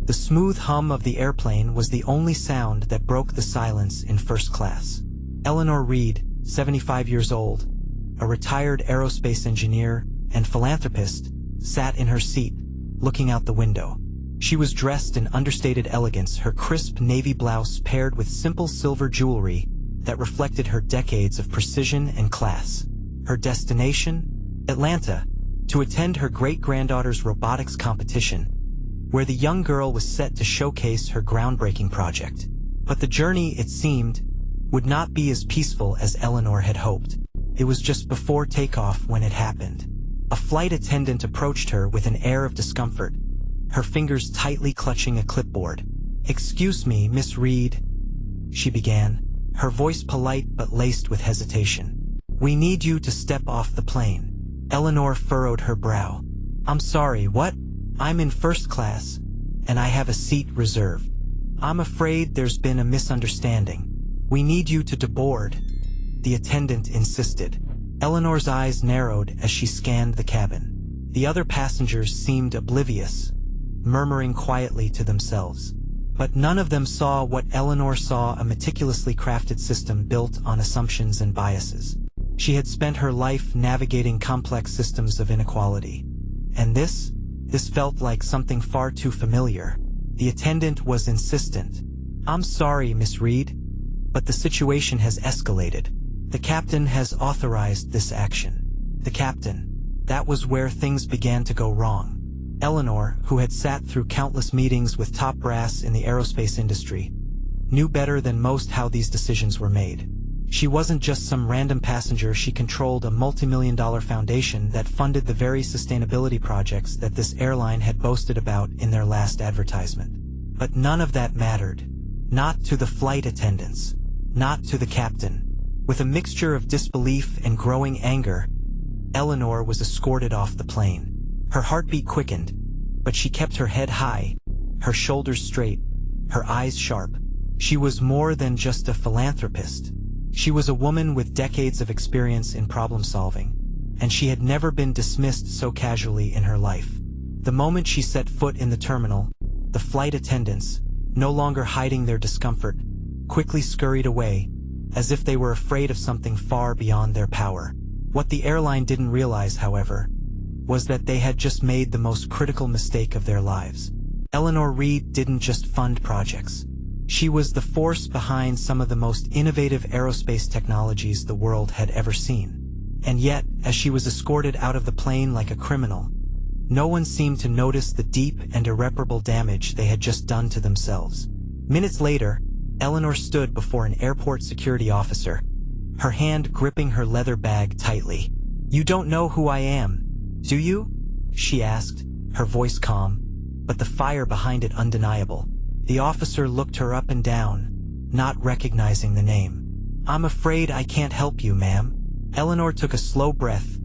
The smooth hum of the airplane was the only sound that broke the silence in first class. Eleanor Reid, 75 years old, a retired aerospace engineer and philanthropist, sat in her seat, looking out the window. She was dressed in understated elegance, her crisp navy blouse paired with simple silver jewelry that reflected her decades of precision and class. Her destination? Atlanta, to attend her great-granddaughter's robotics competition, where the young girl was set to showcase her groundbreaking project. But the journey, it seemed, would not be as peaceful as Eleanor had hoped. It was just before takeoff when it happened. A flight attendant approached her with an air of discomfort, her fingers tightly clutching a clipboard. "Excuse me, Miss Reid," she began, her voice polite but laced with hesitation. "We need you to step off the plane." Eleanor furrowed her brow. "I'm sorry, what? I'm in first class, and I have a seat reserved. I'm afraid there's been a misunderstanding. We need you to deboard," the attendant insisted. Eleanor's eyes narrowed as she scanned the cabin. The other passengers seemed oblivious, murmuring quietly to themselves. But none of them saw what Eleanor saw, a meticulously crafted system built on assumptions and biases. She had spent her life navigating complex systems of inequality. And this felt like something far too familiar. The attendant was insistent. "I'm sorry, Miss Reid, but the situation has escalated. The captain has authorized this action." The captain. That was where things began to go wrong. Eleanor, who had sat through countless meetings with top brass in the aerospace industry, knew better than most how these decisions were made. She wasn't just some random passenger, she controlled a multi-million-dollar foundation that funded the very sustainability projects that this airline had boasted about in their last advertisement. But none of that mattered. Not to the flight attendants. Not to the captain. With a mixture of disbelief and growing anger, Eleanor was escorted off the plane. Her heartbeat quickened, but she kept her head high, her shoulders straight, her eyes sharp. She was more than just a philanthropist. She was a woman with decades of experience in problem-solving, and she had never been dismissed so casually in her life. The moment she set foot in the terminal, the flight attendants, no longer hiding their discomfort, quickly scurried away, as if they were afraid of something far beyond their power. What the airline didn't realize, however, was that they had just made the most critical mistake of their lives. Eleanor Reid didn't just fund projects. She was the force behind some of the most innovative aerospace technologies the world had ever seen. And yet, as she was escorted out of the plane like a criminal, no one seemed to notice the deep and irreparable damage they had just done to themselves. Minutes later, Eleanor stood before an airport security officer, her hand gripping her leather bag tightly. "You don't know who I am, do you?" she asked, her voice calm, but the fire behind it undeniable. The officer looked her up and down, not recognizing the name. "I'm afraid I can't help you, ma'am." Eleanor took a slow breath,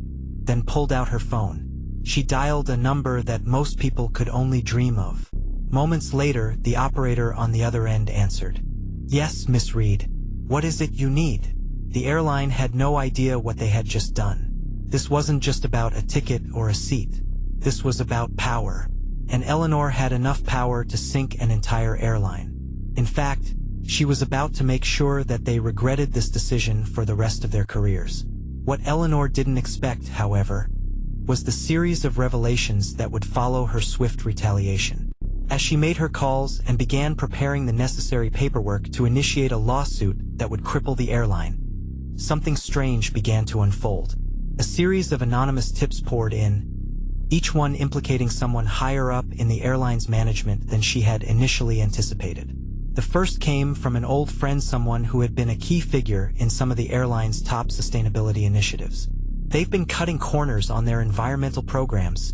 then pulled out her phone. She dialed a number that most people could only dream of. Moments later, the operator on the other end answered. "Yes, Miss Reid. What is it you need?" The airline had no idea what they had just done. This wasn't just about a ticket or a seat. This was about power. And Eleanor had enough power to sink an entire airline. In fact, she was about to make sure that they regretted this decision for the rest of their careers. What Eleanor didn't expect, however, was the series of revelations that would follow her swift retaliation. As she made her calls and began preparing the necessary paperwork to initiate a lawsuit that would cripple the airline, something strange began to unfold. A series of anonymous tips poured in, each one implicating someone higher up in the airline's management than she had initially anticipated. The first came from an old friend, someone who had been a key figure in some of the airline's top sustainability initiatives. "They've been cutting corners on their environmental programs,"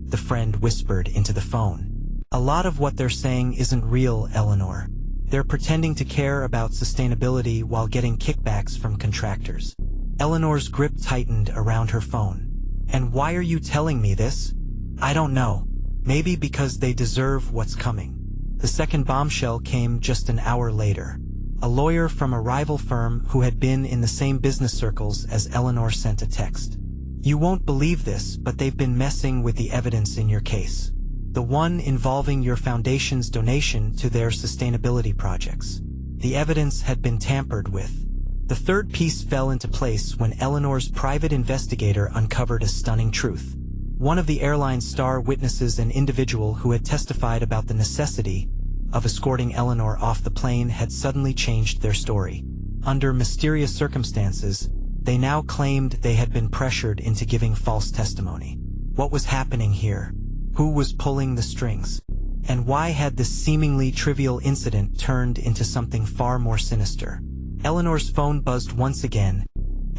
the friend whispered into the phone. "A lot of what they're saying isn't real, Eleanor. They're pretending to care about sustainability while getting kickbacks from contractors." Eleanor's grip tightened around her phone. "And why are you telling me this?" "I don't know. Maybe because they deserve what's coming." The second bombshell came just an hour later. A lawyer from a rival firm who had been in the same business circles as Eleanor sent a text. "You won't believe this, but they've been messing with the evidence in your case. the one involving your foundation's donation to their sustainability projects. The evidence had been tampered with. The third piece fell into place when Eleanor's private investigator uncovered a stunning truth. One of the airline's star witnesses, an individual who had testified about the necessity of escorting Eleanor off the plane, had suddenly changed their story. Under mysterious circumstances, they now claimed they had been pressured into giving false testimony. What was happening here? Who was pulling the strings? And why had this seemingly trivial incident turned into something far more sinister? Eleanor's phone buzzed once again,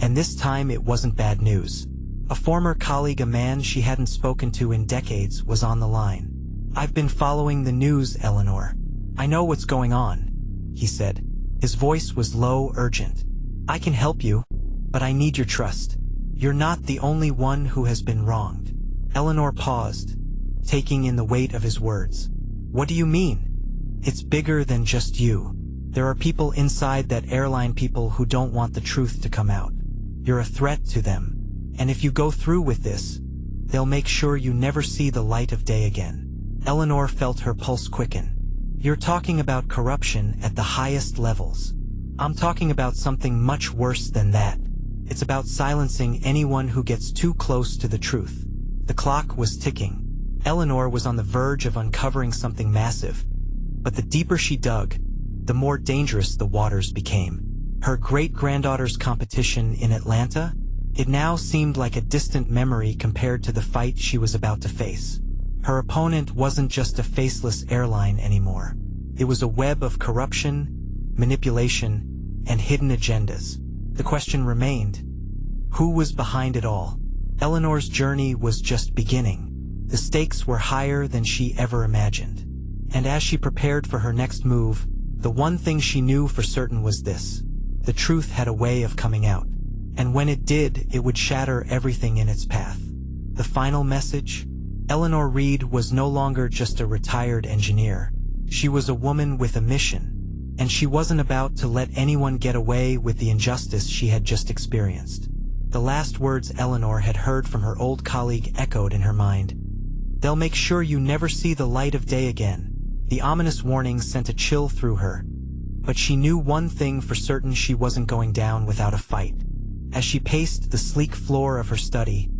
and this time it wasn't bad news. A former colleague, a man she hadn't spoken to in decades, was on the line. "I've been following the news, Eleanor. I know what's going on," he said. His voice was low, urgent. "I can help you, but I need your trust. You're not the only one who has been wronged." Eleanor paused, taking in the weight of his words. "What do you mean?" "It's bigger than just you. There are people inside that airline, people who don't want the truth to come out. You're a threat to them. And if you go through with this, they'll make sure you never see the light of day again." Eleanor felt her pulse quicken. "You're talking about corruption at the highest levels. I'm talking about something much worse than that. It's about silencing anyone who gets too close to the truth." The clock was ticking. Eleanor was on the verge of uncovering something massive. But the deeper she dug, the more dangerous the waters became. Her great-granddaughter's competition in Atlanta? It now seemed like a distant memory compared to the fight she was about to face. Her opponent wasn't just a faceless airline anymore. It was a web of corruption, manipulation, and hidden agendas. The question remained: who was behind it all? Eleanor's journey was just beginning. The stakes were higher than she ever imagined. And as she prepared for her next move, the one thing she knew for certain was this: the truth had a way of coming out. And when it did, it would shatter everything in its path. The final message? Eleanor Reid was no longer just a retired engineer. She was a woman with a mission, and she wasn't about to let anyone get away with the injustice she had just experienced. The last words Eleanor had heard from her old colleague echoed in her mind. "They'll make sure you never see the light of day again." The ominous warning sent a chill through her, but she knew one thing for certain: she wasn't going down without a fight. As she paced the sleek floor of her study,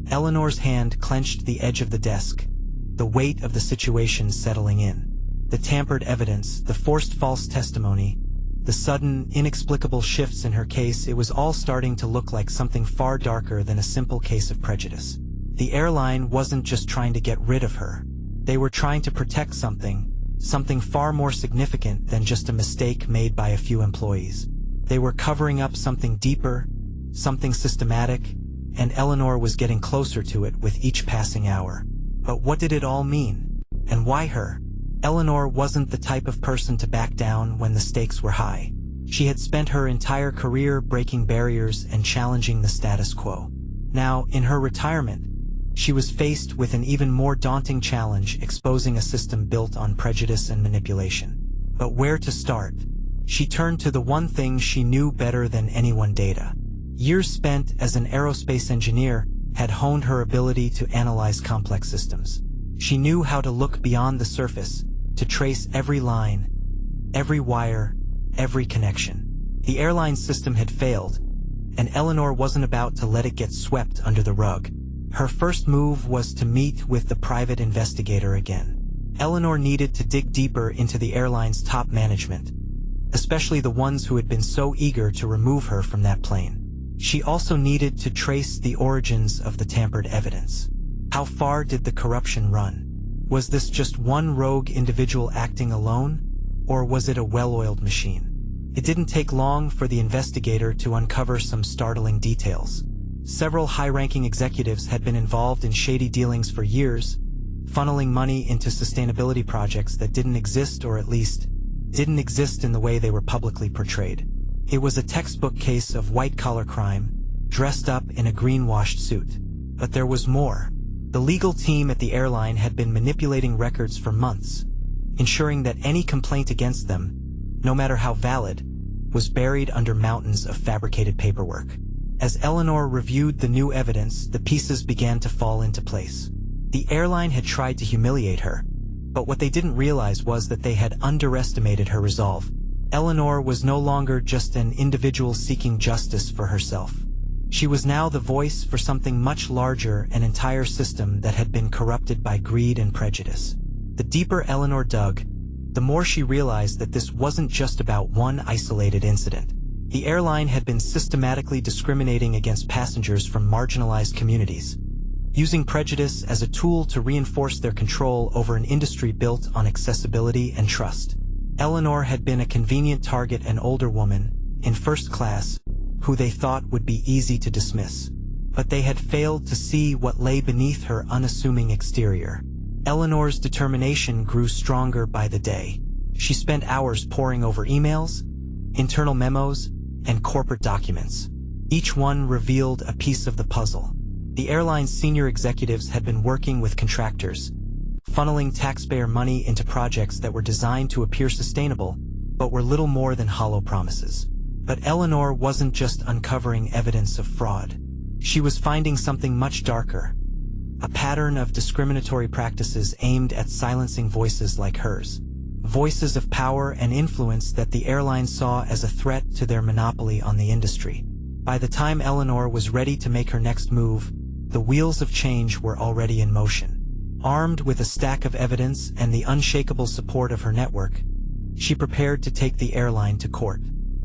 Eleanor's hand clenched the edge of the desk, the weight of the situation settling in. The tampered evidence, the forced false testimony, the sudden, inexplicable shifts in her case — it was all starting to look like something far darker than a simple case of prejudice. The airline wasn't just trying to get rid of her. They were trying to protect something far more significant than just a mistake made by a few employees. They were covering up something deeper, something systematic, and Eleanor was getting closer to it with each passing hour. But what did it all mean? And why her? Eleanor wasn't the type of person to back down when the stakes were high. She had spent her entire career breaking barriers and challenging the status quo. Now, in her retirement, she was faced with an even more daunting challenge: exposing a system built on prejudice and manipulation. But where to start? She turned to the one thing she knew better than anyone: data. Years spent as an aerospace engineer had honed her ability to analyze complex systems. She knew how to look beyond the surface, to trace every line, every wire, every connection. The airline system had failed, and Eleanor wasn't about to let it get swept under the rug. Her first move was to meet with the private investigator again. Eleanor needed to dig deeper into the airline's top management, especially the ones who had been so eager to remove her from that plane. She also needed to trace the origins of the tampered evidence. How far did the corruption run? Was this just one rogue individual acting alone, or was it a well-oiled machine? It didn't take long for the investigator to uncover some startling details. Several high-ranking executives had been involved in shady dealings for years, funneling money into sustainability projects that didn't exist, or at least didn't exist in the way they were publicly portrayed. It was a textbook case of white-collar crime, dressed up in a greenwashed suit. But there was more. The legal team at the airline had been manipulating records for months, ensuring that any complaint against them, no matter how valid, was buried under mountains of fabricated paperwork. As Eleanor reviewed the new evidence, the pieces began to fall into place. The airline had tried to humiliate her, but what they didn't realize was that they had underestimated her resolve. Eleanor was no longer just an individual seeking justice for herself. She was now the voice for something much larger, an entire system that had been corrupted by greed and prejudice. The deeper Eleanor dug, the more she realized that this wasn't just about one isolated incident. The airline had been systematically discriminating against passengers from marginalized communities, using prejudice as a tool to reinforce their control over an industry built on accessibility and trust. Eleanor had been a convenient target, an older woman, in first class, who they thought would be easy to dismiss. But they had failed to see what lay beneath her unassuming exterior. Eleanor's determination grew stronger by the day. She spent hours poring over emails, internal memos, and corporate documents. Each one revealed a piece of the puzzle. The airline's senior executives had been working with contractors, funneling taxpayer money into projects that were designed to appear sustainable, but were little more than hollow promises. But Eleanor wasn't just uncovering evidence of fraud. She was finding something much darker, a pattern of discriminatory practices aimed at silencing voices like hers. Voices of power and influence that the airline saw as a threat to their monopoly on the industry. By the time Eleanor was ready to make her next move, the wheels of change were already in motion. Armed with a stack of evidence and the unshakable support of her network, she prepared to take the airline to court.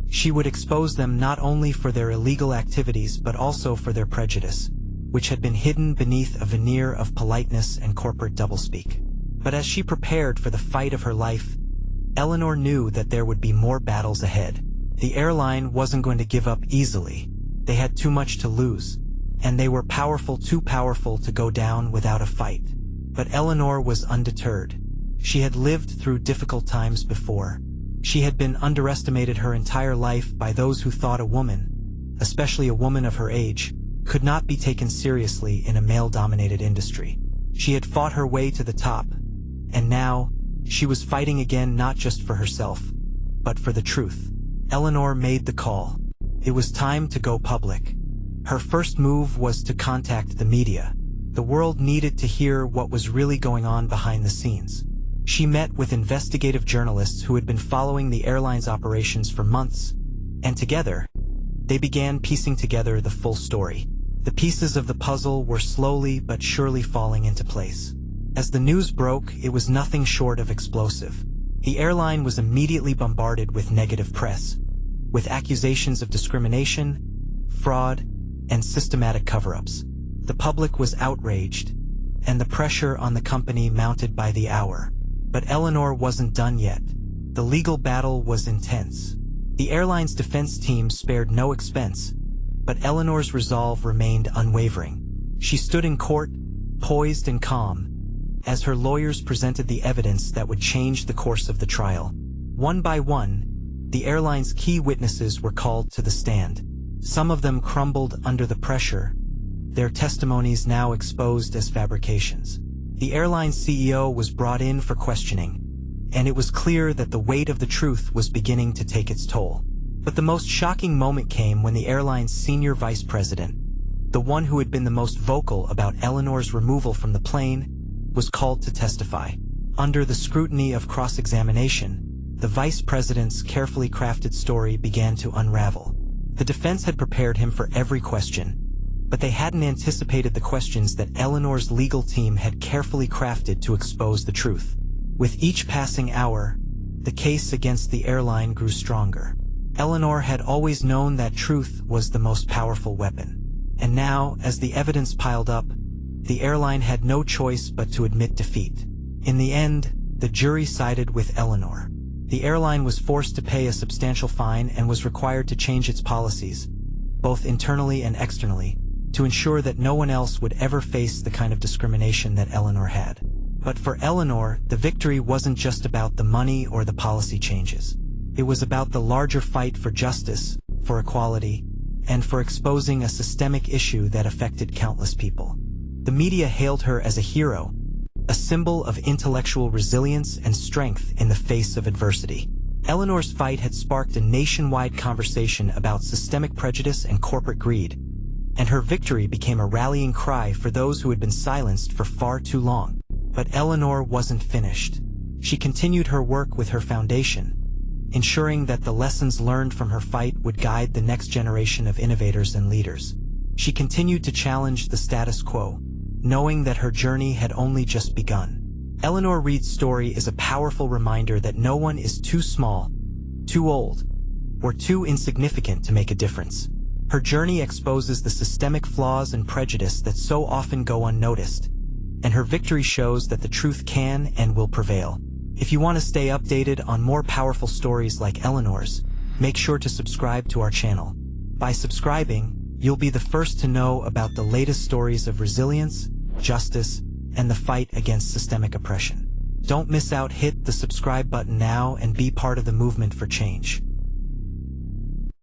She would expose them not only for their illegal activities but also for their prejudice, which had been hidden beneath a veneer of politeness and corporate doublespeak. But as she prepared for the fight of her life, Eleanor knew that there would be more battles ahead. The airline wasn't going to give up easily. They had too much to lose, and they were powerful, too powerful to go down without a fight. But Eleanor was undeterred. She had lived through difficult times before. She had been underestimated her entire life by those who thought a woman, especially a woman of her age, could not be taken seriously in a male-dominated industry. She had fought her way to the top, and now she was fighting again, not just for herself, but for the truth. Eleanor made the call. It was time to go public. Her first move was to contact the media. The world needed to hear what was really going on behind the scenes. She met with investigative journalists who had been following the airline's operations for months, and together, they began piecing together the full story. The pieces of the puzzle were slowly but surely falling into place. As the news broke, it was nothing short of explosive. The airline was immediately bombarded with negative press, with accusations of discrimination, fraud, and systematic cover-ups. The public was outraged, and the pressure on the company mounted by the hour. But Eleanor wasn't done yet. The legal battle was intense. The airline's defense team spared no expense, but Eleanor's resolve remained unwavering. She stood in court, poised and calm, as her lawyers presented the evidence that would change the course of the trial. One by one, the airline's key witnesses were called to the stand. Some of them crumbled under the pressure, their testimonies now exposed as fabrications. The airline's CEO was brought in for questioning, and it was clear that the weight of the truth was beginning to take its toll. But the most shocking moment came when the airline's senior vice president, the one who had been the most vocal about Eleanor's removal from the plane, was called to testify. Under the scrutiny of cross-examination, the vice president's carefully crafted story began to unravel. The defense had prepared him for every question, but they hadn't anticipated the questions that Eleanor's legal team had carefully crafted to expose the truth. With each passing hour, the case against the airline grew stronger. Eleanor had always known that truth was the most powerful weapon. And now, as the evidence piled up, the airline had no choice but to admit defeat. In the end, the jury sided with Eleanor. The airline was forced to pay a substantial fine and was required to change its policies, both internally and externally, to ensure that no one else would ever face the kind of discrimination that Eleanor had. But for Eleanor, the victory wasn't just about the money or the policy changes. It was about the larger fight for justice, for equality, and for exposing a systemic issue that affected countless people. The media hailed her as a hero, a symbol of intellectual resilience and strength in the face of adversity. Eleanor's fight had sparked a nationwide conversation about systemic prejudice and corporate greed, and her victory became a rallying cry for those who had been silenced for far too long. But Eleanor wasn't finished. She continued her work with her foundation, ensuring that the lessons learned from her fight would guide the next generation of innovators and leaders. She continued to challenge the status quo, knowing that her journey had only just begun. Eleanor Reid's story is a powerful reminder that no one is too small, too old, or too insignificant to make a difference. Her journey exposes the systemic flaws and prejudice that so often go unnoticed, and her victory shows that the truth can and will prevail. If you want to stay updated on more powerful stories like Eleanor's, make sure to subscribe to our channel. By subscribing, you'll be the first to know about the latest stories of resilience, justice, and the fight against systemic oppression. Don't miss out. Hit the subscribe button now and be part of the movement for change.